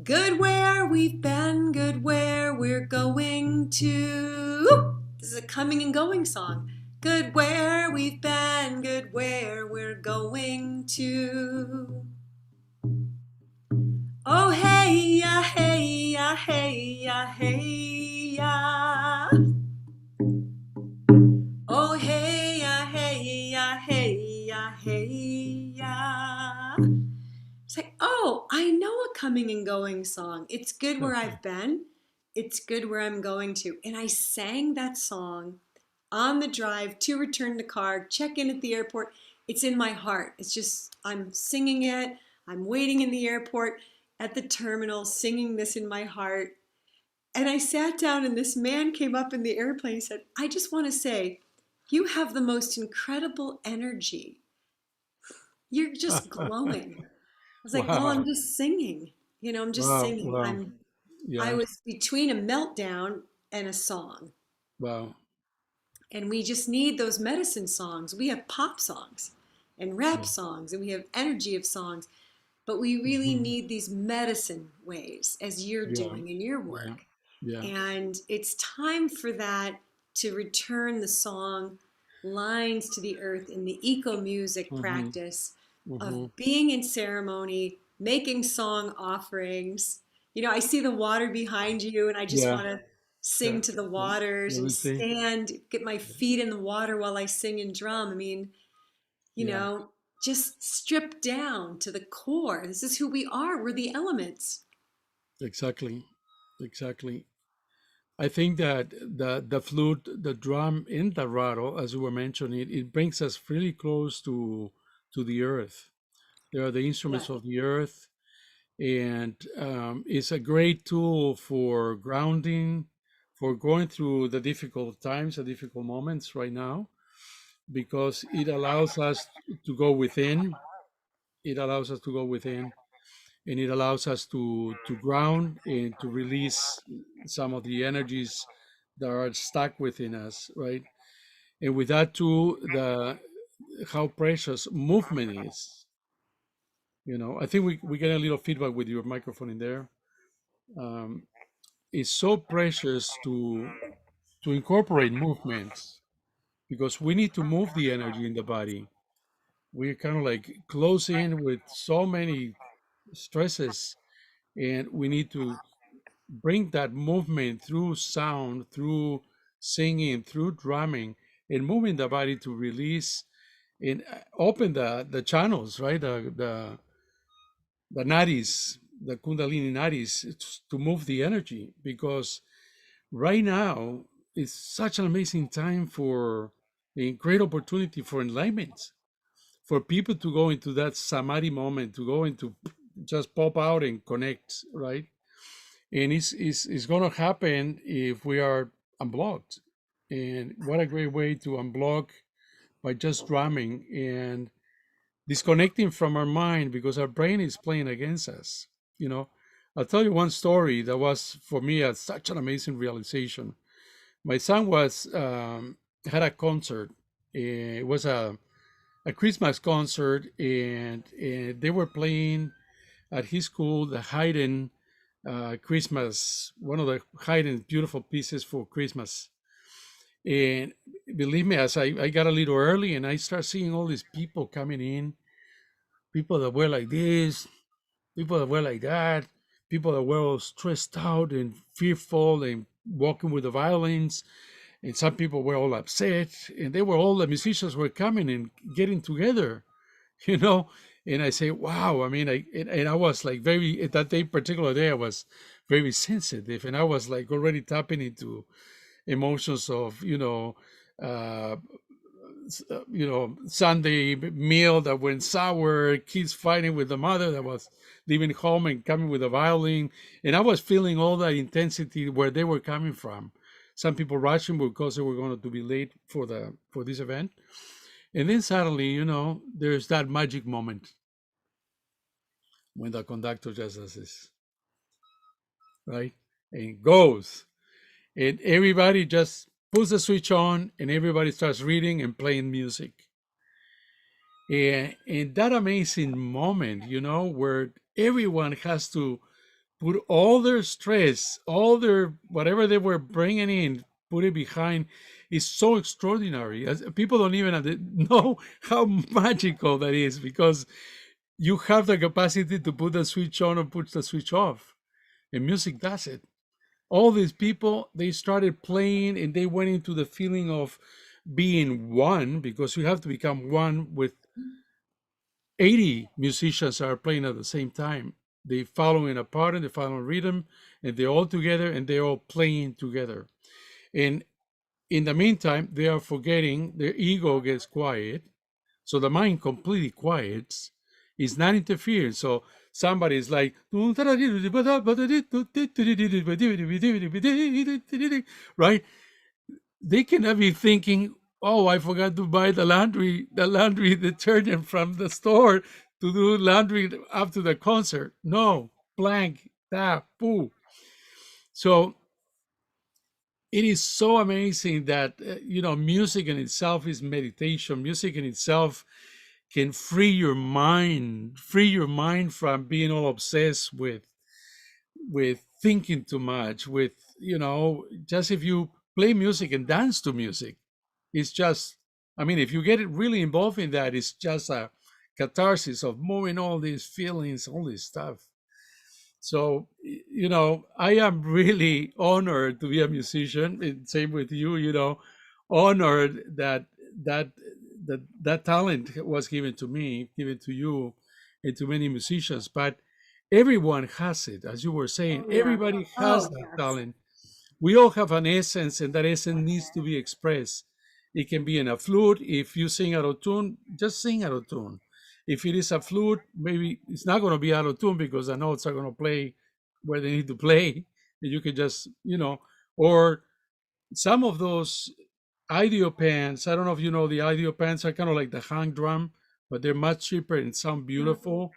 S2: Good where we've been, good where we're going to. This is a coming and going song. Good where we've been, good where we're going to. Oh, hey, ya, hey, ya, hey, ya, hey, ya. Oh, hey, ya, hey, ya, hey, ya, hey, ya. It's like, oh, I know a coming and going song. It's good where I've been. It's good where I'm going to. And I sang that song on the drive to return the car, check in at the airport. It's in my heart. It's just, I'm singing it. I'm waiting in the airport at the terminal, singing this in my heart. And I sat down, and this man came up in the airplane. He said, I just want to say, you have the most incredible energy. You're just glowing. I was like, well, I'm
S1: Wow.
S2: just singing. You know, I'm just
S1: Wow.
S2: singing.
S1: Wow.
S2: I
S1: Yeah.
S2: was between a meltdown and a song.
S1: Wow.
S2: And we just need those medicine songs. We have pop songs and rap
S1: Yeah.
S2: songs, and we have energy of songs, but we really
S1: Hmm.
S2: need these medicine ways, as you're
S1: Yeah.
S2: doing in your
S1: Yeah.
S2: work.
S1: Yeah.
S2: And it's time for that, to return the song lines to the earth in the eco music
S1: Hmm.
S2: practice of
S1: Hmm.
S2: being in ceremony, making song offerings. You know, I see the water behind you, and I just
S1: Yeah.
S2: want to
S1: Yeah.
S2: sing to the
S1: Let
S2: waters and
S1: me see.
S2: stand, get my feet in the water while I sing and drum. I mean, you
S1: Yeah.
S2: know, just strip down to the core. This is who we are. We're the elements.
S1: Exactly. Exactly. I think that the flute, the drum, and the rattle, as you were mentioning, it brings us really close to the earth. They are the
S2: Yeah.
S1: instruments of the earth, and it's a great tool for grounding, for going through the difficult times, the difficult moments right now, because it allows us to go within. It allows us to go within, and it allows us to ground and to release some of the energies that are stuck within us, right? And with that too, the how precious movement is. I think we get a little feedback with your microphone in there. Um, it's so precious to incorporate movements because we need to move the energy in the body. We're kind of like close in with so many stresses, and we need to bring that movement through sound, through singing, through drumming, and moving the body to release and open the channels, right? The nadis, the Kundalini nadis, to move the energy. Because right now is such an amazing time for a great opportunity for enlightenment, for people to go into that samadhi moment, to go into just pop out and connect, right? And it's going to happen if we are unblocked. And what a great way to unblock by just drumming and disconnecting from our mind because our brain is playing against us. You know, I'll tell you one story that was for me such an amazing realization. My son was had a concert. It was a Christmas concert, and they were playing at his school the Haydn Christmas, one of the Haydn beautiful pieces for Christmas. And believe me, as I got a little early and I start seeing all these people coming in, people that were like this, people that were like that, people that were all stressed out and fearful and walking with the violins, and some people were all upset, and they were all the musicians were coming and getting together, you know. And I say, wow. I mean, and I was like very that day, particular day, I was very sensitive, and I was like already tapping into emotions of uh, Sunday meal that went sour, kids fighting with the mother that was leaving home and coming with a violin. And I was feeling all that intensity where they were coming from. Some people rushing because they were going to be late for this event. And then suddenly, there's that magic moment when the conductor just does this, right? And goes. And everybody just puts the switch on and everybody starts reading and playing music. And that amazing moment, where everyone has to put all their stress, all their whatever they were bringing in, put it behind, is so extraordinary. As people don't even know how magical that is, because you have the capacity to put the switch on or put the switch off, and music does it. All these people, they started playing and they went into the feeling of being one, because you have to become one with 80 musicians are playing at the same time. They follow in a pattern, they follow a rhythm, and they're all together and they're all playing together. And in the meantime, they are forgetting, their ego gets quiet. So the mind completely quiets, is not interfering. So somebody is like, right? They cannot be thinking, oh, I forgot to buy the laundry detergent from the store to do laundry after the concert. No, blank, tap, poo. So it is so amazing that, music in itself is meditation. Music in itself can free your mind from being all obsessed with thinking too much, with, just if you play music and dance to music. It's just, I mean, if you get it really involved in that, it's just a catharsis of moving all these feelings, all this stuff. So, I am really honored to be a musician. And same with you, honored that that talent was given to me, given to you, and to many musicians. But everyone has it, as you were saying.
S2: Oh yeah.
S1: Everybody has
S2: Oh
S1: that
S2: yes.
S1: talent. We all have an essence, and that essence needs to be expressed. It can be in a flute. If you sing out of tune, just sing out of tune. If it is a flute, maybe it's not going to be out of tune because the notes are going to play where they need to play. And you can just, or some of those ideo pans. I don't know if you know, the ideo pans are kind of like the hang drum, but they're much cheaper and sound beautiful.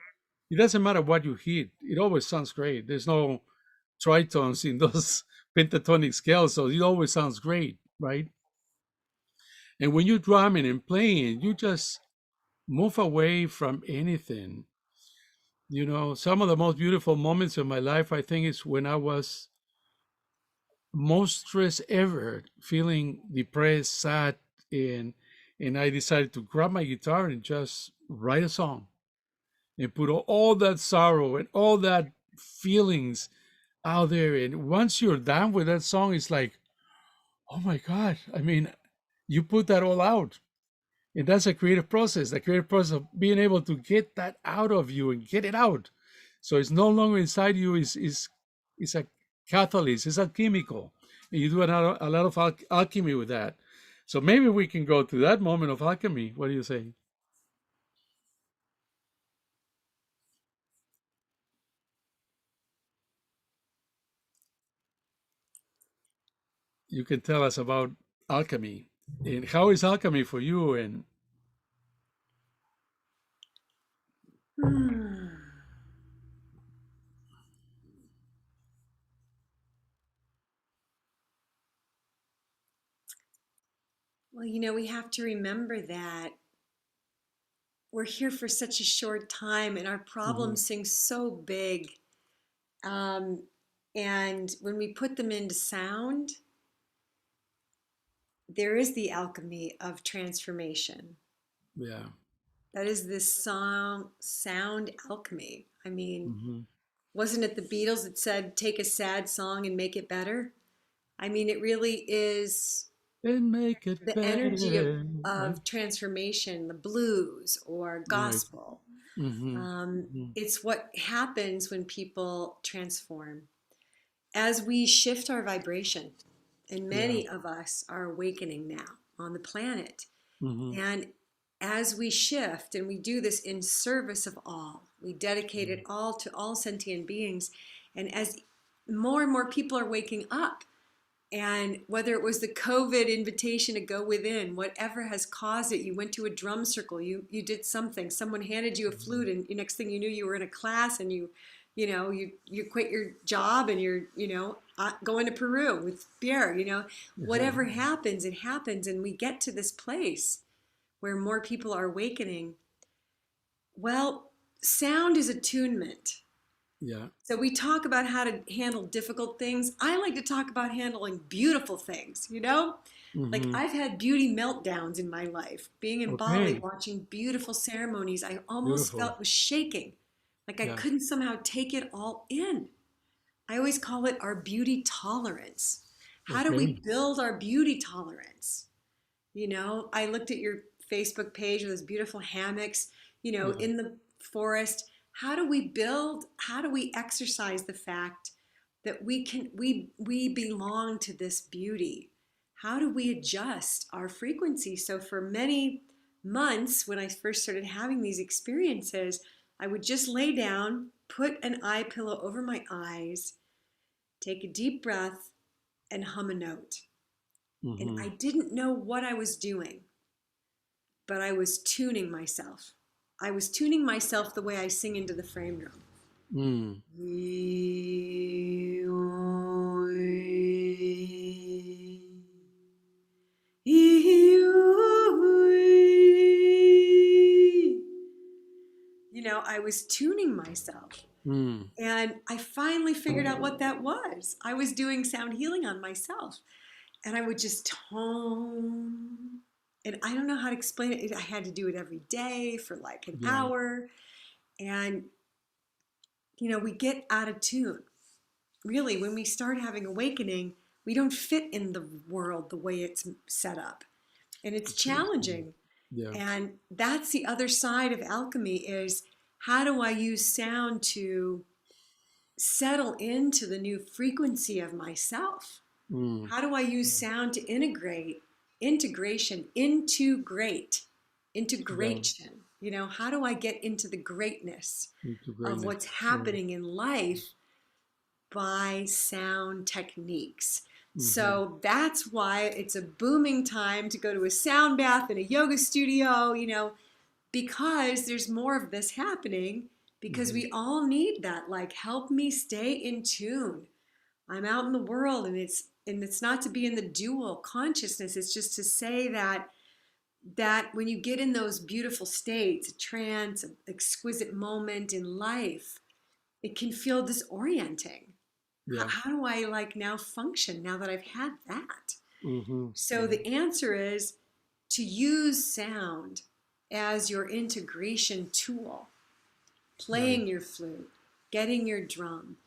S1: It doesn't matter what you hit; it always sounds great. There's no tritones in those pentatonic scales, so it always sounds great, right? And when you're drumming and playing, you just move away from anything. Some of the most beautiful moments of my life, I think, is when I was most stressed ever, feeling depressed, sad, and I decided to grab my guitar and just write a song and put all that sorrow and all that feelings out there. And once you're done with that song, it's like, oh my God. I mean, you put that all out. And that's a creative process, the creative process of being able to get that out of you and get it out. So it's no longer inside you, is a catalyst, it's a chemical. And you do a lot of alchemy with that. So maybe we can go to that moment of alchemy. What do you say? You can tell us about alchemy. And how is alchemy for you? And
S2: Hmm. Well, we have to remember that we're here for such a short time and our
S1: Mhm.
S2: problems seem so big. Um, and when we put them into sound, there is the alchemy of transformation.
S1: Yeah.
S2: That is this song, sound alchemy. I mean,
S1: Hmm.
S2: wasn't it the Beatles that said, take a sad song and make it better? I mean, it really is
S1: And make it
S2: the energy
S1: better, right?
S2: of transformation, the blues or
S1: Right.
S2: gospel.
S1: Hmm. Hmm.
S2: It's what happens when people transform. As we shift our vibration, and
S1: Yeah.
S2: many of us are awakening now on the planet,
S1: Hmm.
S2: and as we shift and we do this in service of all, we dedicate it all to all sentient beings. And as more and more people are waking up, and whether it was the COVID invitation to go within, whatever has caused it, you went to a drum circle, you did something, someone handed you a flute, and the next thing you knew, you were in a class, and you quit your job, and you're going to Peru with Pierre.
S1: Yeah.
S2: Whatever happens, it happens, and we get to this place where more people are awakening. Well, sound is attunement.
S1: Yeah.
S2: So we talk about how to handle difficult things. I like to talk about handling beautiful things. Like
S1: Hmm.
S2: I've had beauty meltdowns in my life. Being in Bali,
S1: Okay.
S2: watching beautiful ceremonies, I almost
S1: Beautiful.
S2: felt was shaking. Like I
S1: Yeah.
S2: couldn't somehow take it all in. I always call it our beauty tolerance. How do we
S1: Okay.
S2: build our beauty tolerance? I looked at your Facebook page with those beautiful hammocks,
S1: Yeah.
S2: in the forest. How do we exercise the fact that we belong to this beauty? How do we adjust our frequency? So for many months when I first started having these experiences, I would just lay down, put an eye pillow over my eyes, take a deep breath, and hum a note. And
S1: Hmm.
S2: I didn't know what I was doing, but I was tuning myself. I was tuning myself the way I sing into the frame drum.
S1: Mm.
S2: I was tuning myself.
S1: Mm.
S2: And I finally figured out what that was. I was doing sound healing on myself. And I would just tone. And I don't know how to explain it. I had to do it every day for like an
S1: Yeah.
S2: hour. And, we get out of tune. Really, when we start having awakening, we don't fit in the world the way it's set up. And it's
S1: Absolutely.
S2: challenging.
S1: Yeah.
S2: And that's the other side of alchemy is how do I use sound to settle into the new frequency of myself?
S1: Mm.
S2: How do I use sound to integrate, integration, integrate,
S1: Yeah.
S2: integration? You know, how do I get into the greatness
S1: Into
S2: of
S1: greatness.
S2: what's happening in life by sound techniques? So that's why it's a booming time to go to a sound bath and a yoga studio, you know, because there's more of this happening, because we all need that. Like, help me stay in tune. I'm out in the world, and it's not to be in the dual consciousness. It's just to say that when you get in those beautiful states, a trance, an exquisite moment in life, it can feel disorienting.
S1: Yeah.
S2: How do I like now function now that I've had that?
S1: Mm-hmm.
S2: So the answer is to use sound as your integration tool, playing your flute, getting your drum,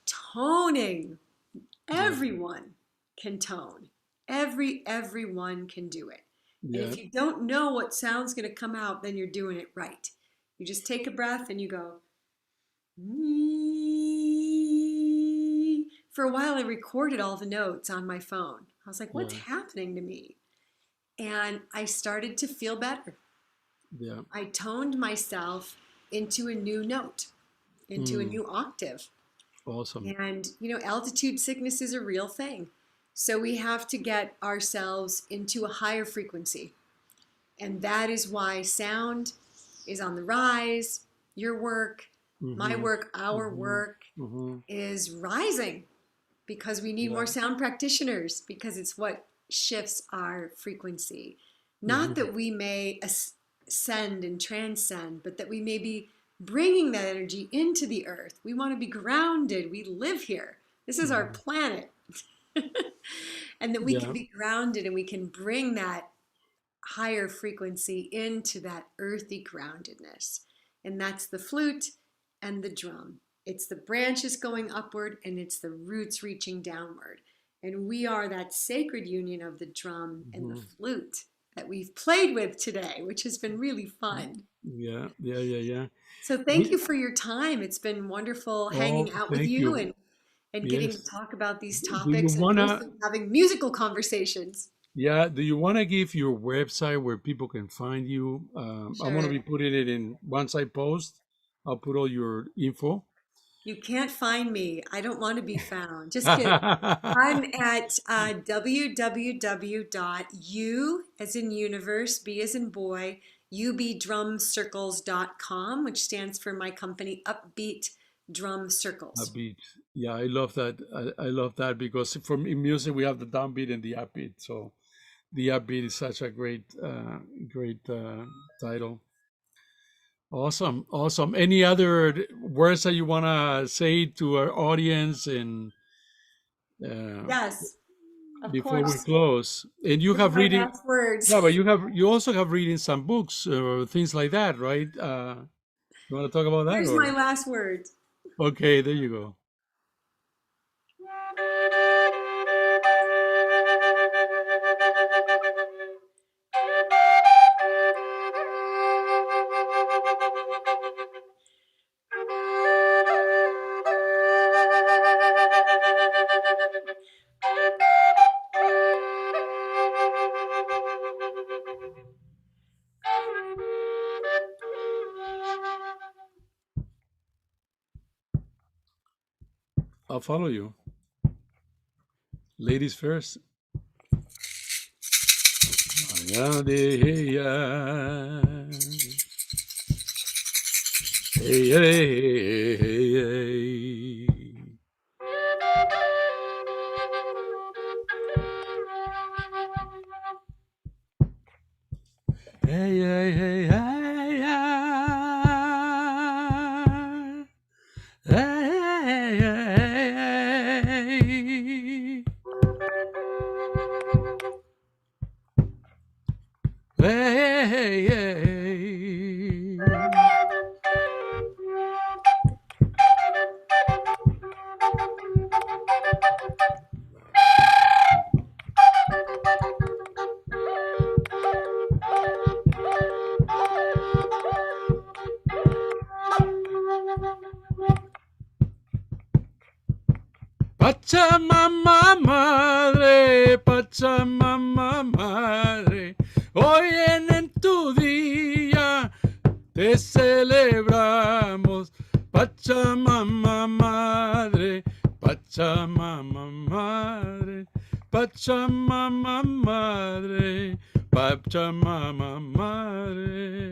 S2: toning. Everyone can tone. Everyone can do it.
S1: Yeah.
S2: And if you don't know what sound's going to come out, then you're doing it right. You just take a breath and you go. For a while, I recorded all the notes on my phone. I was like, what's happening to me? And I started to feel better.
S1: Yeah.
S2: I toned myself into a new note, into a new octave.
S1: Awesome.
S2: And, you know, altitude sickness is a real thing. So we have to get ourselves into a higher frequency. And that is why sound is on the rise. Your work, my work, our work is rising, because we need more sound practitioners, because it's what shifts our frequency. Not that we may ascend and transcend, but that we may be bringing that energy into the earth. We want to be grounded. We live here. This is our planet. And that we can be grounded, and we can bring that higher frequency into that earthy groundedness. And that's the flute and the drum. It's the branches going upward, and it's the roots reaching downward. And we are that sacred union of the drum and the flute that we've played with today, which has been really fun.
S1: Yeah.
S2: So thank you for your time. It's been wonderful hanging out with you and getting to talk about these topics and mostly having musical conversations.
S1: Yeah. Do you want to give your website where people can find you? I'm going to be putting it in once I post. I'll put all your info.
S2: You can't find me. I don't want to be found. Just kidding. I'm at www.u as in universe, B as in boy, UpBeatDrumCircles.com, which stands for my company, UpBeat Drum Circles.
S1: Upbeat. Yeah, I love that. I love that, because in music we have the downbeat and the upbeat. So the upbeat is such a great title. Awesome. Any other words that you want to say to our audience and
S2: yes, of
S1: before
S2: course.
S1: we close? And you have reading.
S2: Words.
S1: Yeah, but you also have reading some books or things like that, right? You want to talk about that?
S2: Here's my last word.
S1: Okay, there you go. I'll follow you. Ladies first. Pachamama madre, Pachamama madre, hoy en tu día te celebramos, Pachamama Madre, Pachamama Madre, Pachamama Madre, Pachamama Madre.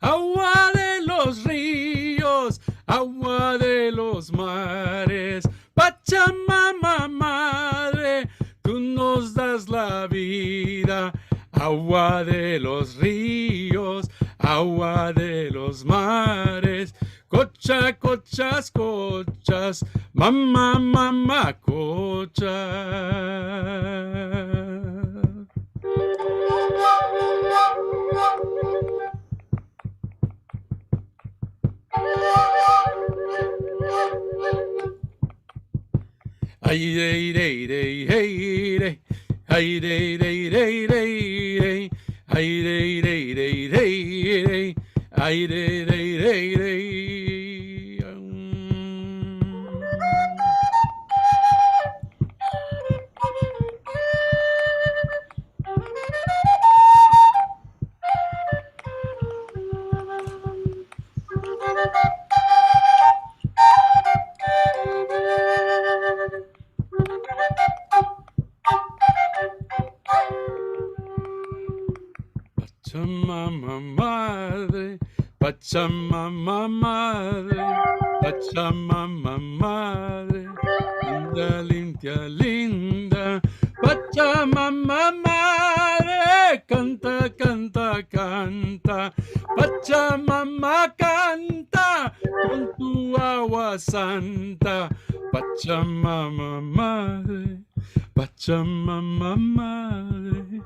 S1: Agua de los ríos, agua de los mares, Pachamama Madre, tú nos das la vida. Agua de los ríos, agua de los mares, cocha, cochas, cochas, mamá, mamá, cocha. Ay, day, day, day, hey, day. Ay, day, day, day, day, day. Ay, day, day, day, day, day. Ay, day, day, day, day. Pachamama Madre, Pachamama Madre, Pachamama Madre, linda, linda, linda, Pachamama Madre, canta, canta, canta, Pachamama canta con tu agua santa, Pachamama Madre, Pachamama Madre.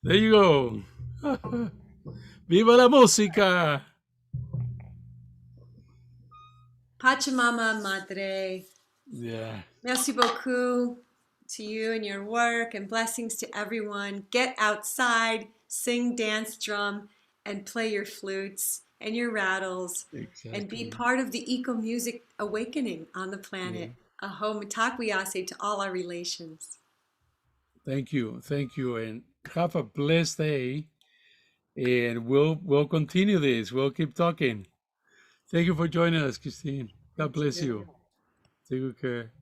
S1: There you go. ¡Viva la música!
S2: Pachamama Madre.
S1: Yeah.
S2: Merci beaucoup to you and your work, and blessings to everyone. Get outside, sing, dance, drum, and play your flutes and your rattles, and be part of the eco-music awakening on the planet. Aho mitakwiyase to all our relations.
S1: Thank you, and have a blessed day. And we'll continue this. We'll keep talking. Thank you for joining us, Christine. God bless you. Take good care.